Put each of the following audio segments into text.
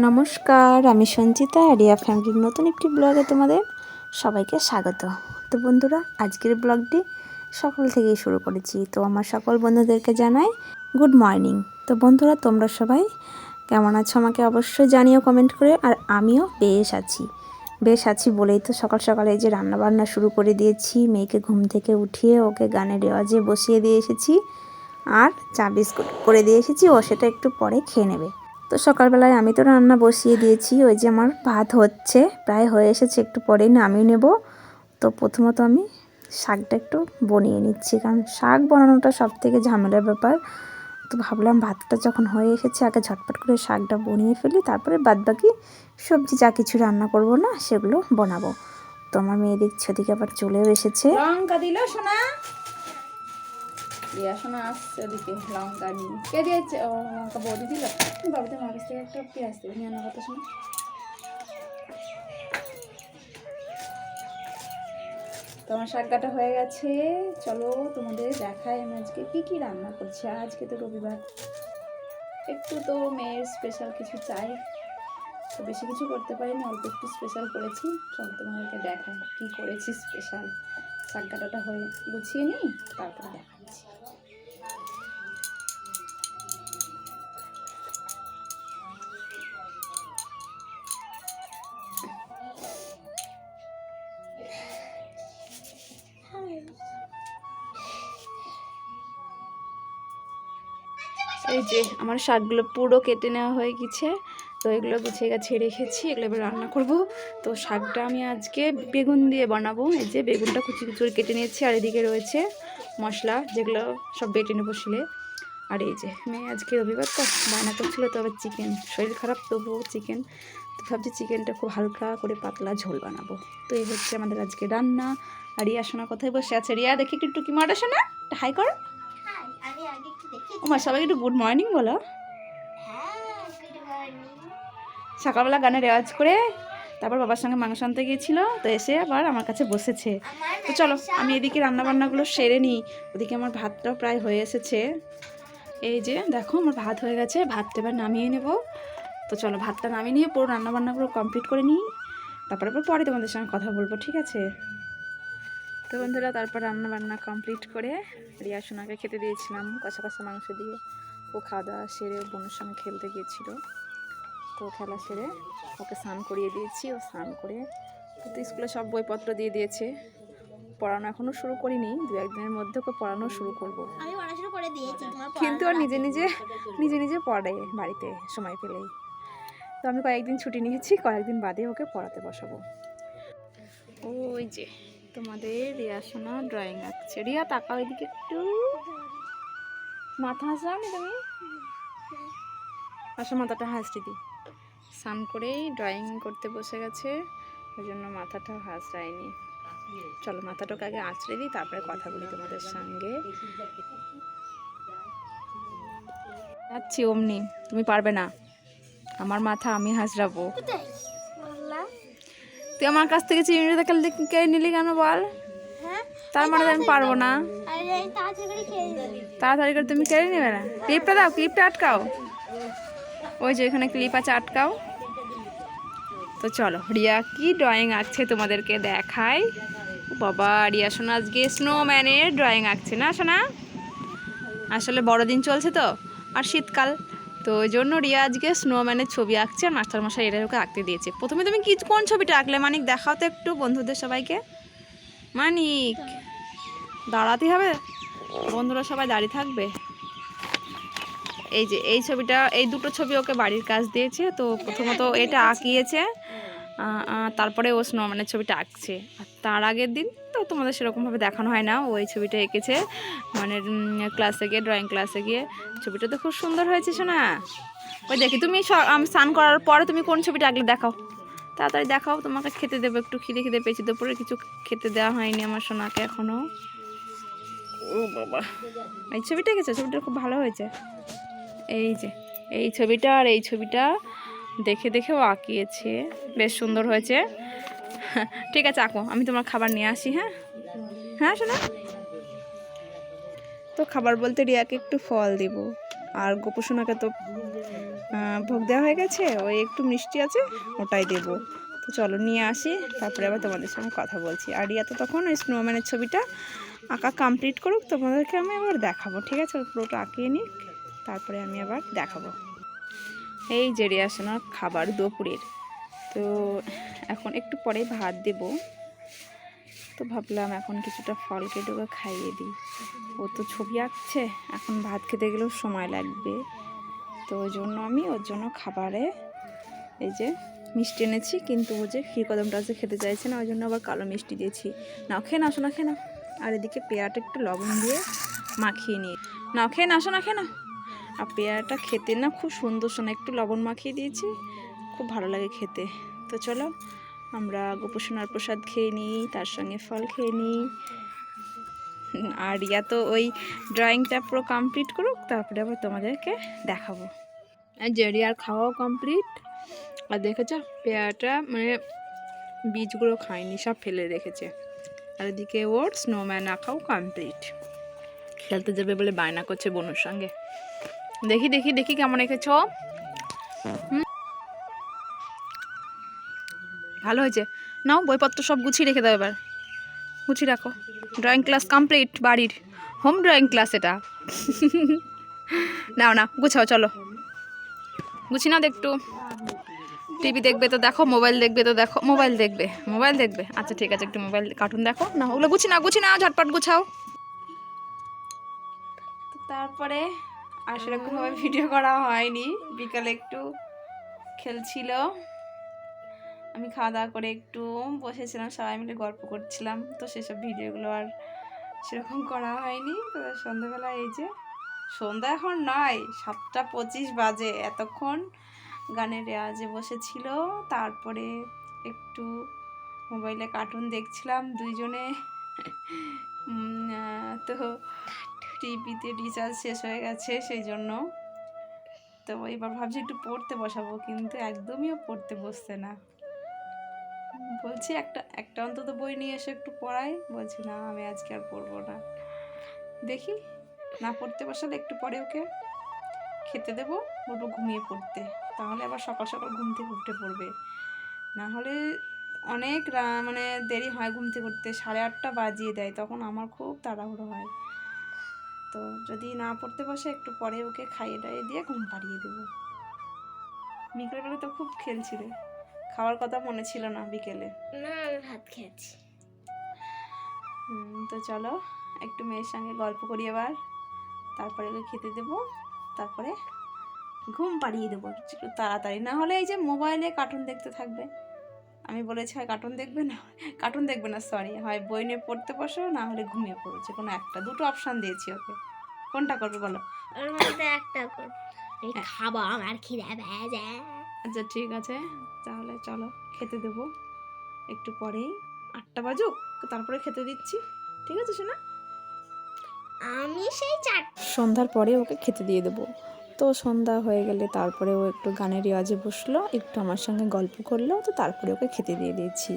নমস্কার, আমি সঞ্চিতা। রিয়া ফ্যামিলির নতুন একটি ব্লগে তোমাদের সবাইকে স্বাগত। তো বন্ধুরা, আজকের ব্লগটি সকাল থেকেই শুরু করেছি। তো আমার সকল বন্ধুদেরকে জানাই গুড মর্নিং। তো বন্ধুরা, তোমরা সবাই কেমন আছো আমাকে অবশ্যই জানিও কমেন্ট করে। আর আমিও বেশ আছি বলেই তো সকাল সকালে যে রান্নাবান্না শুরু করে দিয়েছি। মেয়েকে ঘুম থেকে উঠিয়ে ওকে গানের রেওয়াজে বসিয়ে দিয়ে এসেছি, আর চা বিস্কুট করে দিয়ে এসেছি। ও সেটা একটু পরে খেয়ে নেবে। তো সকালবেলায় আমি তো রান্না বসিয়ে দিয়েছি। ওই যে আমার ভাত হচ্ছে, প্রায় হয়ে এসেছে, একটু পরেই নামিয়ে নেব। তো প্রথমত আমি শাকটা একটু বনিয়ে নিচ্ছি, কারণ শাক বানানোটা সবথেকে ঝামেলার ব্যাপার। তো ভাবলাম ভাতটা যখন হয়ে এসেছে আগে ঝটপট করে শাকটা বনিয়ে ফেলি, তারপরে বাদবাকি সবজি যা কিছু রান্না করব না সেগুলো বানাবো। তো আমার মেয়ে দেখছি ওদিকে আবার চলেও এসেছে। লঙ্কা দিল সোনা, শোনা আসছে ওদিকে লঙ্কা নিয়ে। কে দিয়েছে? ও লঙ্কা বৌদি দিল। বাবুদের মার কাছ থেকে একটা পেঁয়াজ দেবে নিয়ে আনার কথা শোনা। তোমার শাক কাটা হয়ে গেছে। চলো তোমাদের দেখাই আমি আজকে কী রান্না করছি। আজকে তো রবিবার, একটু তো মেয়ের স্পেশাল কিছু চাই। তো বেশি কিছু করতে পারিনি, অল্প একটু স্পেশাল করেছি। চলো তোমাদেরকে দেখাই কী করেছি স্পেশাল। শাক কাটাটা হয়ে গুছিয়ে নিই, তারপরে দেখাচ্ছি। এই যে আমার শাকগুলো পুরো কেটে নেওয়া হয়ে গেছে। তো এগুলো গুছিয়ে গাছিয়ে রেখেছি, এগুলো এবার রান্না করব। তো শাকটা আমি আজকে বেগুন দিয়ে বানাবো। এই যে বেগুনটা কুচি কুচি কেটে নিয়েছি, আর এদিকে রয়েছে মশলা, যেগুলো সব বেটে নেবো শিলে। আর এই যে মেয়ে আজকে রবিবার তো বায়না করছিলো, তো আবার চিকেন, শরীর খারাপ তবুও চিকেন। তো ভাবছি চিকেনটা খুব হালকা করে পাতলা ঝোল বানাবো। তো এই হচ্ছে আমাদের আজকে রান্না। আর রিয়া সোনা কোথায় বসে আছে? রিয়া দেখি একটু টুকি মারা শোনা, হাই করো। ওমা, সবাইকে একটু গুড মর্নিং বলো। সকালবেলা গানের রেওয়াজ করে তারপর বাবার সঙ্গে মাংস আনতে গিয়েছিল, তো এসে আবার আমার কাছে বসেছে। তো চলো আমি এদিকে রান্নাবান্নাগুলো সেরে নিই। ওদিকে আমার ভাতটাও প্রায় হয়ে এসেছে। এই যে দেখো আমার ভাত হয়ে গেছে, ভাতটা এবার নামিয়ে নেব। তো চলো ভাতটা নামিয়ে নিয়ে পুরো রান্নাবান্নাগুলো কমপ্লিট করে নিই, তারপরে পরে তোমাদের সঙ্গে কথা বলবো, ঠিক আছে? তো বন্ধুরা, তারপর রান্নাবান্না কমপ্লিট করে রিয়া সোনাকে খেতে দিয়েছিলাম কষা কষা মাংস দিয়ে। ও খাওয়া দাওয়া সেরে বোনের সঙ্গে খেলতে গিয়েছিল। তো খেলা সেরে ওকে স্নান করিয়ে দিয়েছি। ও স্নান করে তো স্কুলে সব বইপত্র দিয়ে দিয়েছে। পড়ানো এখনও শুরু করিনি, 2-1 দিনের মধ্যে ওকে পড়ানো শুরু করবো। কিন্তু ও নিজে নিজে পড়ে বাড়িতে সময় পেলেই। তো আমি কয়েকদিন ছুটি নিয়েছি, কয়েকদিন বাদে ওকে পড়াতে বসাবো। ওই যে তোমাদের রিয়া সোনা ড্রয়িং আঁকছে। রিয়া তাকাও এদিকে একটু, মাথা হাসলাম তুমি আসো, মাথাটা হাসতে দিই। স্নান করেই ড্রয়িং করতে বসে গেছে, ওই জন্য মাথাটা হাসড়ায়নি। চলো মাথাটাকে আগে আঁচড়ে দিই, তারপরে কথা বলি তোমাদের সঙ্গে। যাচ্ছি অমনি, তুমি পারবে না, আমার মাথা আমি হাসড়াবো। তুই আমার কাছ থেকে চিংড়ি কেড়ে নিলি কেন বল? তার মানে আমি পারবো না। তাড়াতাড়ি করে তুমি কেড়ে নেবে না। ক্লিপটা দাও, ক্লিপটা আটকাও। ওই যে এখানে ক্লিপ আছে, আটকাও। তো চলো রিয়া কি ড্রয়িং আঁকছে তোমাদেরকে দেখাই। বাবা, রিয়া সোনা আজকে স্নোম্যানের ড্রয়িং আঁকছে না সোনা? আসলে বড়দিন চলছে তো, আর শীতকাল, তো ওই জন্য রিয়া আজকে স্নোম্যানের ছবি আঁকছে। আর মাস্টারমশাই এটা ওকে আঁকতে দিয়েছে। প্রথমে তুমি কোন ছবিটা আঁকলে মানিক? দেখাও তো একটু বন্ধুদের সবাইকে। মানিক, দাঁড়াতে হবে, বন্ধুরা সবাই দাঁড়িয়ে থাকবে। এই যে এই ছবিটা, এই দুটো ছবি ওকে বাড়ির কাজ দিয়েছে। তো প্রথমত এটা আঁকিয়েছে, তারপরে ও স্নোম্যানের ছবিটা আঁকছে। আর তার আগের দিন তো তোমাদের সেরকমভাবে দেখানো হয় না, ওই ছবিটা এঁকেছে মানে ক্লাসে গিয়ে, ড্রয়িং ক্লাসে গিয়ে। ছবিটা তো খুব সুন্দর হয়েছে শোনা। ওই দেখি তুমি স্নান করার পরে তুমি কোন ছবিটা আঁকলে দেখাও, তাড়াতাড়ি দেখাও। তোমাকে খেতে দেবো, একটু খিদে পেয়েছি, দুপুরে কিছু খেতে দেওয়া হয়নি আমার সোনাকে এখনও। ও বাবা, এই ছবিটা এঁকেছে, ছবিটা খুব ভালো হয়েছে। এই যে এই ছবিটা আর এই ছবিটা দেখে দেখেও আঁকিয়েছে, বেশ সুন্দর হয়েছে। ঠিক আছে আঁকো, আমি তোমার খাবার নিয়ে আসি। হ্যাঁ হ্যাঁ শোনা। তো খাবার বলতে রিয়াকে একটু ফল দিব, আর গোপুসোনাকে তো ভোগ দেওয়া হয়ে গেছে, ওই একটু মিষ্টি আছে ওটাই দেবো। তো চলো নিয়ে আসি, তারপরে আবার তোমাদের সঙ্গে কথা বলছি। আর রিয়া তো তখন ওই স্নোম্যানের ছবিটা আঁকা কমপ্লিট করুক, তোমাদেরকে আমি আবার দেখাবো, ঠিক আছে? পুরোটা আঁকিয়ে নিক, তারপরে আমি আবার দেখাবো। এই যে রিয়া সোনার খাবার দুপুরের, তো এখন একটু পরে ভাত দেব। তো ভাবলাম এখন কিছুটা ফল কেটে ওকে খাইয়ে দিই। ও তো ছবি আঁকছে, এখন ভাত খেতে গেলেও সময় লাগবে, তো ওই জন্য আমি ওর জন্য খাবারে এই যে মিষ্টি এনেছি, কিন্তু ও যে ক্ষীরকদমটা যে খেতে চাইছে না, ওই জন্য আবার কালো মিষ্টি দিয়েছি। নাও খেয়ে না, আসো না, খেয়ে না। আর এদিকে পেয়ারাটা একটু লবণ দিয়ে মাখিয়ে নিয়ে নাও, খেয়ে না, আসো না, খেয়ে না। আর পেয়ারাটা খেতে না খুব সুন্দর, শোনা একটু লবণ মাখিয়ে দিয়েছি, খুব ভালো লাগে খেতে। তো চলো আমরা গোপসোনার প্রসাদ খেয়ে নিই, তার সঙ্গে ফল খেয়ে নিই। আর রিয়া তো ওই ড্রয়িংটা পুরো কমপ্লিট করুক, তারপরে আবার তোমাদেরকে দেখাবো। আর যে রিয়ার খাওয়াও কমপ্লিট। আর দেখেছো পেয়ারাটা মানে বীজগুলো খায়নি, সব ফেলে রেখেছে। আর এদিকে ওর স্নোম্যান আঁকাও কমপ্লিট। খেলতে যাবে বলে বায়না করছে বোনের সঙ্গে। দেখি দেখি দেখি কেমন এঁকেছ। ভালো হয়েছে। নাও বইপত্র সব গুছিয়ে রেখে দাও, এবার গুছিয়ে রাখো। ড্রয়িং ক্লাস কমপ্লিট, বাড়ির হোম ড্রয়িং ক্লাস এটা। নাও না গুছাও, চলো গুছি নাও একটু। টিভি দেখবে তো দেখো, মোবাইল দেখবে তো দেখো, মোবাইল দেখবে, মোবাইল দেখবে, আচ্ছা ঠিক আছে, একটু মোবাইল কার্টুন দেখো না, ওগুলো গুছি না ঝটপট গুছাও। তো তারপরে আর সেরকমভাবে ভিডিও করা হয়নি, বিকালে একটু খেলছিল, আমি খাওয়া দাওয়া করে একটু বসেছিলাম, সবাই মিলে গল্প করছিলাম, তো সেসব ভিডিওগুলো আর সেরকম করা হয়নি। তো সন্ধ্যাবেলা এই যে সন্ধ্যা এখন নয়, 7:25 বাজে, এতক্ষণ গানের রেওয়াজে বসেছিল, তারপরে একটু মোবাইলে কার্টুন দেখছিলাম দুইজনে। তো টিভিতে রিচার্জ শেষ হয়ে গেছে, সেই জন্য তো এবার ভাবছি একটু পড়তে বসাবো, কিন্তু একদমইও পড়তে বসছে না। বলছি একটা অন্তত বই নিয়ে এসে একটু পড়াই, বলছি না আমি আজকে আর পড়বো না। দেখি না পড়তে বসালে একটু পরে ওকে খেতে দেবো, বলবো ঘুমিয়ে পড়তে, তাহলে আবার সকাল সকাল ঘুম থেকে উঠে পড়বে। না হলে অনেক মানে দেরি হয় ঘুম থেকে উঠতে, 8:30 বাজিয়ে দেয়, তখন আমার খুব তাড়াহুড়ো হয়। তো যদি না পড়তে বসে একটু পরে ওকে খাইয়ে টাইয়ে দিয়ে ঘুম পাড়িয়ে দেবো। বিকেলবেলা তো খুব খেলছিলে, খাওয়ার কথা মনে ছিল না বিকেলে? না আমি ভাত খেয়েছি। তো চলো একটু মেয়ের সঙ্গে গল্প করি এবার, তারপরে ওকে খেতে দেবো, তারপরে ঘুম পাড়িয়ে দেবো একটু তাড়াতাড়ি। না হলে এই যে মোবাইলে কার্টুন দেখতে থাকবে। আমি বলেছি হয় কার্টুন দেখবে না সরি, হয় বই নিয়ে পড়তে বসো, না হলে ঘুমিয়ে পড়েছে, কোনো একটা, দুটো অপশান দিয়েছি ওকে, কোনটা করবে বলো? ওর মধ্যে একটা কর, এই খাবো, আমার খিদে পেয়েছে। আচ্ছা ঠিক আছে, তাহলে চলো খেতে দেবো একটু পরেই, 8টা বাজুক, তারপরে খেতে দিচ্ছি, ঠিক আছে শোনা? আমি সেই সন্ধ্যার পরে ওকে খেতে দিয়ে দেবো। তো সন্ধ্যা হয়ে গেলে তারপরে ও একটু গানের রেওয়াজে বসলো, একটু আমার সঙ্গে গল্প করলো, তো তারপরে ওকে খেতে দিয়ে দিয়েছি।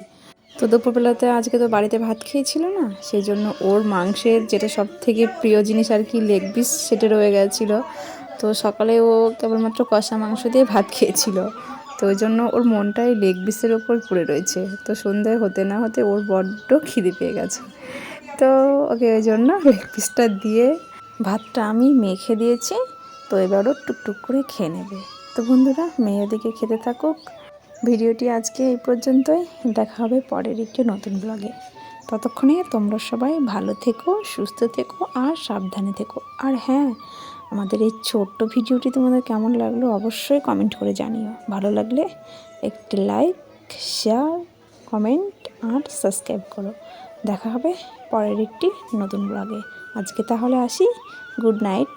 তো দুপুরবেলাতে আজকে তো বাড়িতে ভাত খেয়েছিল না, সেই জন্য ওর মাংসের যেটা সব থেকে প্রিয় জিনিস আর কি, লেগ পিস, সেটা রয়ে গেছিলো। তো সকালে ও কেবলমাত্র কষা মাংস দিয়ে ভাত খেয়েছিল, তো ওই জন্য ওর মনটাই লেগ পিসের ওপর পড়ে রয়েছে। তো সন্ধ্যে হতে না হতে ওর বড্ড খিদে পেয়ে গেছে, তো ওকে ওই জন্য লেগ পিসটা দিয়ে ভাতটা আমি মেখে দিয়েছি। তো এবারও টুকটুক করে খেয়ে নেবে। তো বন্ধুরা মেয়ে ওদিকে খেতে থাকুক, ভিডিওটি আজকে এই পর্যন্তই, দেখা হবে পরের একটি নতুন ব্লগে। ততক্ষণে তোমরা সবাই ভালো থেকো, সুস্থ থেকো আর সাবধানে থেকো। আর হ্যাঁ, আমাদের এই ছোট্ট ভিডিওটি তোমাদের কেমন লাগলো অবশ্যই কমেন্ট করে জানিও। ভালো লাগলে একটি লাইক, শেয়ার, কমেন্ট আর সাবস্ক্রাইব করো। দেখা হবে পরের একটি নতুন ব্লগে। আজকে তাহলে আসি, গুড নাইট।